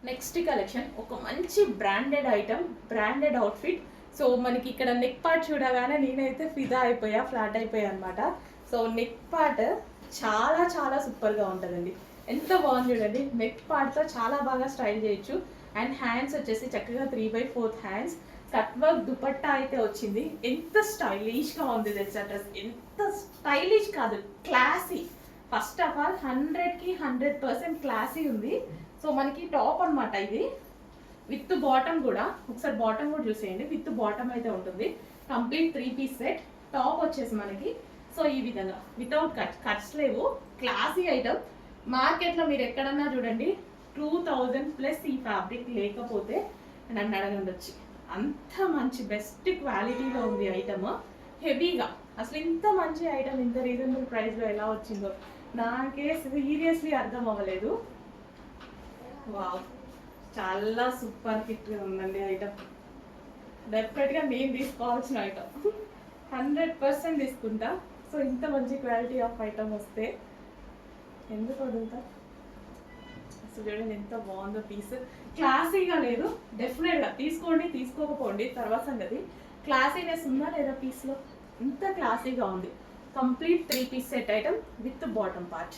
Next collection ఒక మంచి branded item, branded outfit. So మనకి ఇక్కడ నెక్ పార్ట్ చూడగానే నేనైతే ఫిదా అయిపోయా, ఫ్లాట్ అయిపోయా అనమాట. సో నెక్ పార్ట్ చాలా చాలా సూపర్గా ఉంటుందండి. ఎంత బాగుంది చూడండి. నెక్ పార్ట్తో చాలా బాగా స్టైల్ చేయొచ్చు. అండ్ హ్యాండ్స్ వచ్చేసి చక్కగా 3/4 హ్యాండ్స్. కట్ వర్క్ దుపట్టా అయితే వచ్చింది. ఎంత స్టైలిష్గా ఉంది తెలుసా డ్రెస్. ఎంత స్టైలిష్ కాదు, క్లాసీ. ఫస్ట్ ఆఫ్ ఆల్ 100కి 100% క్లాసీ ఉంది. సో మనకి టాప్ అనమాట ఇది, విత్ బాటమ్ కూడా. ఒకసారి బాటమ్ కూడా చూసేయండి. విత్ బాటమ్ అయితే ఉంటుంది. Complete 3 piece set. టాప్ వచ్చేసి మనకి సో ఈ విధంగా వితౌట్ కట్స్ లేవు. Classy item. మార్కెట్లో మీరు ఎక్కడన్నా చూడండి 2000+ ఈ ఫ్యాబ్రిక్ లేకపోతే నన్ను అడగండి వచ్చి. అంత మంచి బెస్ట్ క్వాలిటీలో ఉంది ఐటమ్. హెవీగా అసలు ఇంత మంచి ఐటమ్ ఇంత రీజనబుల్ ప్రైస్లో ఎలా వచ్చిందో నాకే సీరియస్లీ అర్థం అవ్వలేదు. వావ్, చాలా సూపర్ హిట్గా ఉందండి ఐటమ్. డెఫినెట్గా నేను తీసుకోవాల్సిన ఐటమ్. 100% తీసుకుంటా. సో ఇంత మంచి క్వాలిటీ ఆఫ్ ఐటమ్ వస్తే ఎందుకు వదులుతా. అసలు చూడండి ఎంత బాగుందో పీస్. క్లాసీగా లేదు. డెఫినెట్గా తీసుకోండి, తీసుకోకపోండి తర్వాత సంగతి. క్లాసీనెస్ ఉందా లేదా పీస్లో? ఇంత క్లాసీగా ఉంది. Complete 3 piece set item with bottom part.